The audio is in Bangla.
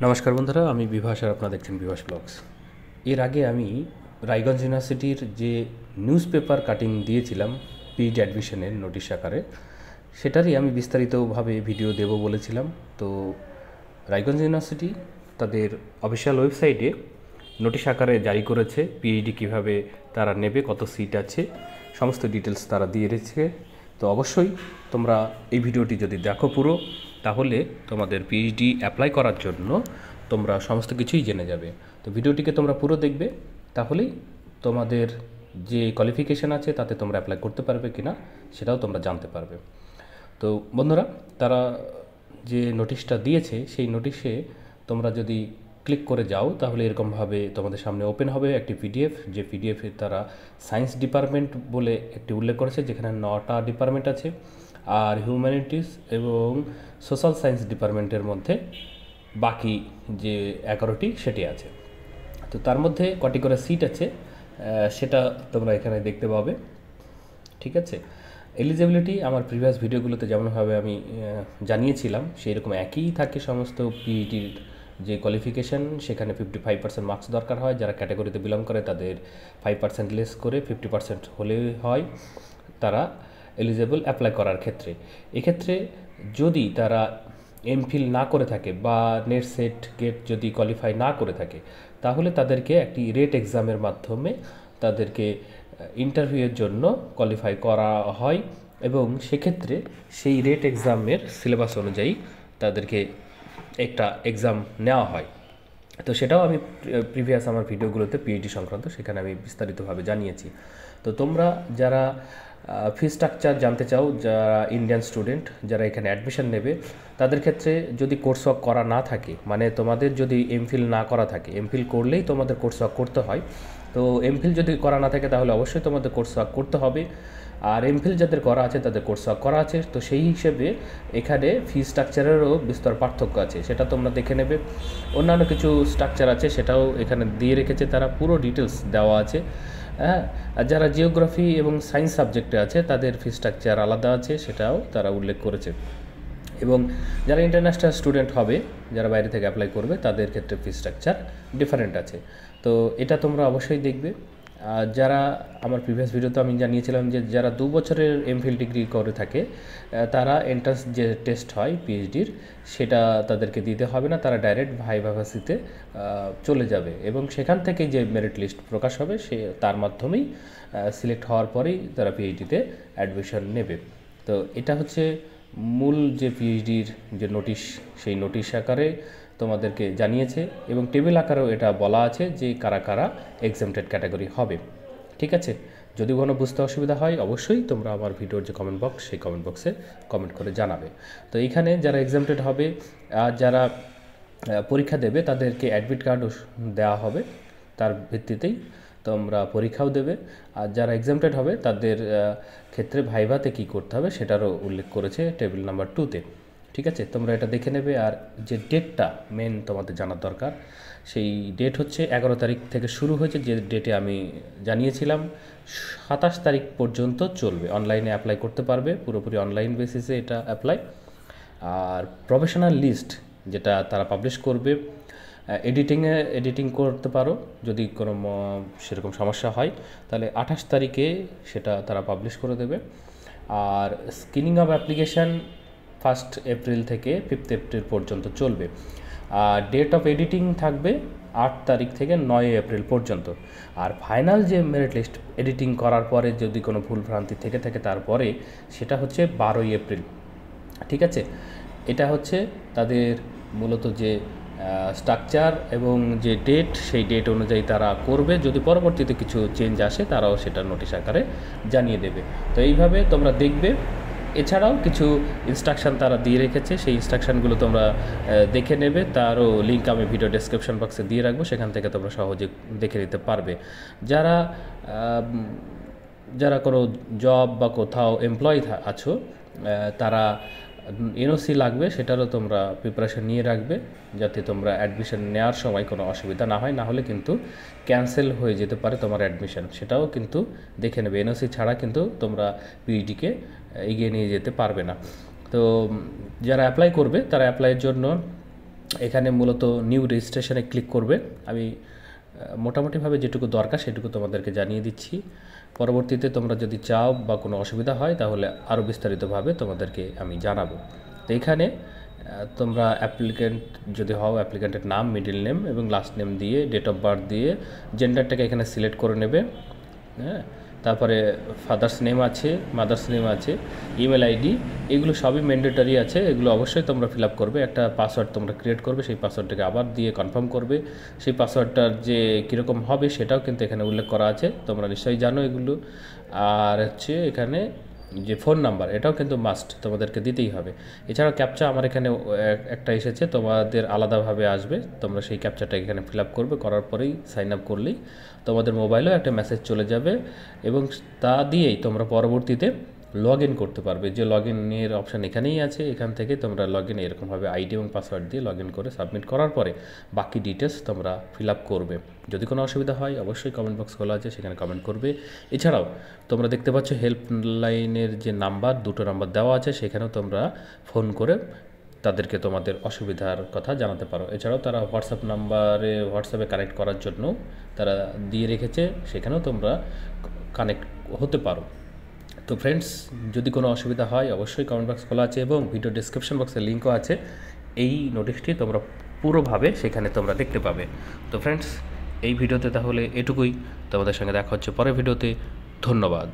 নমস্কার বন্ধুরা, আমি বিভাস আর আপনারা দেখছেন বিভাস ব্লগস। এর আগে আমি রায়গঞ্জ ইউনিভার্সিটির যে নিউজ পেপার কাটিং দিয়েছিলাম পিএইচডি অ্যাডমিশনের নোটিশ আকারে, সেটারই আমি বিস্তারিতভাবে ভিডিও দেব বলেছিলাম। তো রায়গঞ্জ ইউনিভার্সিটি তাদের অফিসিয়াল ওয়েবসাইটে নোটিশ আকারে জারি করেছে পিএইচডি কীভাবে তারা নেবে, কত সিট আছে, সমস্ত ডিটেলস তারা দিয়ে রেখেছে। তো অবশ্যই তোমরা এই ভিডিওটি যদি দেখো পুরো, তাহলে তোমাদের পিএইচডি অ্যাপ্লাই করার জন্য তোমরা সমস্ত কিছুই জেনে যাবে। তো ভিডিওটিকে তোমরা পুরো দেখবে, তাহলেই তোমাদের যে কোয়ালিফিকেশান আছে তাতে তোমরা অ্যাপ্লাই করতে পারবে কি না সেটাও তোমরা জানতে পারবে। তো বন্ধুরা, তারা যে নোটিশটা দিয়েছে সেই নোটিশে তোমরা যদি ক্লিক করে যাও তাহলে এরকমভাবে তোমাদের সামনে ওপেন হবে একটি পিডিএফ, যে পিডিএফে তারা সায়েন্স ডিপার্টমেন্ট বলে একটি উল্লেখ করেছে, যেখানে 9টা ডিপার্টমেন্ট আছে, আর হিউম্যানিটিস এবং সোশ্যাল সায়েন্স ডিপার্টমেন্টের মধ্যে বাকি যে 11টি সেটি আছে। তো তার মধ্যে কটি করে সিট আছে সেটা তোমরা এখানে দেখতে পাবে। ঠিক আছে, এলিজিবিলিটি আমার প্রিভিয়াস ভিডিওগুলোতে যেমনভাবে আমি জানিয়েছিলাম সেই রকম একই থাকে। সমস্ত পিইটির যে কোয়ালিফিকেশান, সেখানে 55% মার্কস দরকার হয়। যারা ক্যাটাগরিতে বিলং করে তাদের 5% লেস করে 50% হলে হয় তারা এলিজেবল অ্যাপ্লাই করার ক্ষেত্রে। এক্ষেত্রে যদি তারা এমফিল না করে থাকে বা নেট সেট গেট যদি কোয়ালিফাই না করে থাকে, তাহলে তাদেরকে একটি রেট এক্সামের মাধ্যমে তাদেরকে ইন্টারভিউয়ের জন্য কোয়ালিফাই করা হয়, এবং সেক্ষেত্রে সেই রেট এক্সামের সিলেবাস অনুযায়ী তাদেরকে একটা এক্সাম নেওয়া হয়। তো সেটাও আমি প্রিভিয়াস আমার ভিডিওগুলোতে পিএইচডি সংক্রান্ত সেখানে আমি বিস্তারিতভাবে জানিয়েছি। তো তোমরা যারা ফি স্ট্রাকচার জানতে চাও, যারা ইন্ডিয়ান স্টুডেন্ট যারা এখানে অ্যাডমিশন নেবে, তাদের ক্ষেত্রে যদি কোর্স ওয়ার্ক করা না থাকে, মানে তোমাদের যদি এমফিল না করা থাকে, এমফিল করলেই তোমাদের কোর্স ওয়ার্ক করতে হয়। তো এমফিল যদি করা না থাকে তাহলে অবশ্যই তোমাদের কোর্স ওয়ার্ক করতে হবে। আর এমফিল যাদের করা আছে তাদের কোর্স ওয়ার্ক করা আছে। তো সেই হিসেবে এখানে ফি স্ট্রাকচারেরও বিস্তর পার্থক্য আছে, সেটা তোমরা দেখে নেবে। অন্যান্য কিছু স্ট্রাকচার আছে সেটাও এখানে দিয়ে রেখেছে, তারা পুরো ডিটেলস দেওয়া আছে। হ্যাঁ, আর যারা জিওগ্রাফি এবং সায়েন্স সাবজেক্টে আছে তাদের ফি স্ট্রাকচার আলাদা আছে, সেটাও তারা উল্লেখ করেছে। এবং যারা ইন্টারন্যাশনাল স্টুডেন্ট হবে, যারা বাইরে থেকে অ্যাপ্লাই করবে, তাদের ক্ষেত্রে ফি স্ট্রাকচার ডিফারেন্ট আছে। তো এটা তোমরা অবশ্যই দেখবে। যারা আমার প্রিভিয়াস ভিডিওতে আমি জানিয়েছিলাম যে যারা 2 বছরের এমফিল ডিগ্রি করে থাকে তারা এন্ট্রান্স যে টেস্ট হয় পিএইচডির, সেটা তাদেরকে দিতে হবে না, তারা ডাইরেক্ট ভাইভা ভার্সিটিতে চলে যাবে এবং সেখান থেকে যে মেরিট লিস্ট প্রকাশ হবে সে তার মাধ্যমেই সিলেক্ট হওয়ার পরেই তারা পিএইচডিতে অ্যাডমিশন নেবে। তো এটা হচ্ছে মূল যে পিএইচডির যে নোটিশ, সেই নোটিশ আকারে তোমাদেরকে জানিয়েছে এবং টেবিল আকারেও এটা বলা আছে যে কারা কারা এক্সামটেড ক্যাটাগরি হবে। ঠিক আছে, যদি কোনো বুঝতে অসুবিধা হয় অবশ্যই তোমরা আমার ভিডিওর যে কমেন্ট বক্স, সেই কমেন্ট বক্সে কমেন্ট করে জানাবে। তো এইখানে যারা এক্সামটেড হবে আর যারা পরীক্ষা দেবে তাদেরকে অ্যাডমিট কার্ডও দেওয়া হবে, তার ভিত্তিতেই তোমরা পরীক্ষাও দেবে। আর যারা এক্সামটেড হবে তাদের ক্ষেত্রে ভাইভাতে কী করতে হবে সেটারও উল্লেখ করেছে টেবিল নাম্বার 2-তে। ঠিক আছে, তোমরা এটা দেখে নেবে। আর যে ডেটটা মেন তোমাদের জানার দরকার, সেই ডেট হচ্ছে 11 তারিখ থেকে শুরু হয়েছে, যে ডেটে আমি জানিয়েছিলাম 27 তারিখ পর্যন্ত চলবে। অনলাইনে অ্যাপ্লাই করতে পারবে, পুরোপুরি অনলাইন বেসিসে এটা অ্যাপ্লাই। আর প্রফেশনাল লিস্ট যেটা তারা পাবলিশ করবে, এডিটিং করতে পারো যদি কোনো সেরকম সমস্যা হয়, তাহলে 28 তারিখে সেটা তারা পাবলিশ করে দেবে। আর স্ক্রিনিং অফ অ্যাপ্লিকেশান 1 এপ্রিল থেকে 5 এপ্রিল পর্যন্ত চলবে। আর ডেট অফ এডিটিং থাকবে 8 তারিখ থেকে 9 এপ্রিল পর্যন্ত। আর ফাইনাল যে মেরিট লিস্ট এডিটিং করার পরে যদি কোনো ভুলভ্রান্তি থেকে থাকে তারপরে, সেটা হচ্ছে 12 এপ্রিল। ঠিক আছে, এটা হচ্ছে তাদের মূলত যে স্ট্রাকচার এবং যে ডেট, সেই ডেট অনুযায়ী তারা করবে। যদি পরবর্তীতে কিছু চেঞ্জ আসে তারাও সেটা নোটিশ আকারে জানিয়ে দেবে। তো এইভাবে তোমরা দেখবে। এছাড়াও কিছু ইনস্ট্রাকশান তারা দিয়ে রেখেছে, সেই ইনস্ট্রাকশানগুলো তোমরা দেখে নেবে। তারও লিঙ্ক আমি ভিডিও ডেসক্রিপশন বক্সে দিয়ে রাখবো, সেখান থেকে তোমরা সহজে দেখে নিতে পারবে। যারা যারা কোনো জব বা কোথাও এমপ্লয়ি আছো, তারা এনওসি লাগবে, সেটারও তোমরা প্রিপারেশন নিয়ে রাখবে, যাতে তোমরা অ্যাডমিশন নেওয়ার সময় কোনো অসুবিধা না হয়। না হলে কিন্তু ক্যান্সেল হয়ে যেতে পারে তোমার অ্যাডমিশন, সেটাও কিন্তু দেখে নেবে। এনওসি ছাড়া কিন্তু তোমরা পিইটিকে এগিয়ে নিয়ে যেতে পারবে না। তো যারা অ্যাপ্লাই করবে তারা অ্যাপ্লাইয়ের জন্য এখানে মূলত নিউ রেজিস্ট্রেশনে ক্লিক করবে। আমি মোটামুটিভাবে যেটুকু দরকার সেটুকু তোমাদেরকে জানিয়ে দিচ্ছি। পরবর্তীতে তোমরা যদি চাও বা কোনো অসুবিধা হয় তাহলে আরও বিস্তারিতভাবে তোমাদেরকে আমি জানাবো। তো এখানে তোমরা অ্যাপ্লিক্যান্ট যদি হও, অ্যাপ্লিক্যান্টের নাম, মিডল নেম এবং লাস্ট নেম দিয়ে, ডেট অফ বার্থ দিয়ে, জেন্ডারটাকে এখানে সিলেক্ট করে নেবে। হ্যাঁ, তারপরে ফাদার্স নেম আছে, মাদার্স নেম আছে, ইমেল আইডি, এগুলো সবই ম্যান্ডেটরি আছে। এগুলো অবশ্যই তোমরা ফিল আপ করবে। একটা পাসওয়ার্ড তোমরা ক্রিয়েট করবে, সেই পাসওয়ার্ডটাকে আবার দিয়ে কনফার্ম করবে। সেই পাসওয়ার্ডটার যে কীরকম হবে সেটাও কিন্তু এখানে উল্লেখ করা আছে, তোমরা নিশ্চয়ই জানো এগুলো। আর হচ্ছে এখানে যে ফোন নাম্বার, এটাও কিন্তু মাস্ট তোমাদেরকে দিতেই হবে। এছাড়াও ক্যাপচা আমার এখানে একটা এসেছে, তোমাদের আলাদাভাবে আসবে। তোমরা সেই ক্যাপচাটা এখানে ফিল আপ করবে, করার পরেই সাইন আপ করলেই তোমাদের মোবাইলেও একটা মেসেজ চলে যাবে এবং তা দিয়েই তোমরা পরবর্তীতে লগ ইন করতে পারবে। যে লগ ইনের অপশান এখানেই আছে, এখান থেকে তোমরা লগ ইন এরকমভাবে আইডি এবং পাসওয়ার্ড দিয়ে লগ ইন করে সাবমিট করার পরে বাকি ডিটেলস তোমরা ফিল আপ করবে। যদি কোনো অসুবিধা হয় অবশ্যই কমেন্ট বক্স খোলা আছে, সেখানে কমেন্ট করবে। এছাড়াও তোমরা দেখতে পাচ্ছ হেল্পলাইনের যে নাম্বার, দুটো নাম্বার দেওয়া আছে, সেখানেও তোমরা ফোন করে তাদেরকে তোমাদের অসুবিধার কথা জানাতে পারো। এছাড়াও তারা হোয়াটসঅ্যাপে কানেক্ট করার জন্য তারা দিয়ে রেখেছে, সেখানেও তোমরা কানেক্ট হতে পারো। তো ফ্রেন্ডস, যদি কোনো অসুবিধা হয় অবশ্যই কমেন্ট বক্স খোলা আছে এবং ভিডিও ডেসক্রিপশন বক্সে লিঙ্কও আছে। এই নোটিশটি তোমরা পুরোভাবে সেখানে তোমরা দেখতে পাবে। তো ফ্রেন্ডস, এই ভিডিওতে তাহলে এটুকুই। তোমাদের সঙ্গে দেখা হচ্ছে পরের ভিডিওতে। ধন্যবাদ।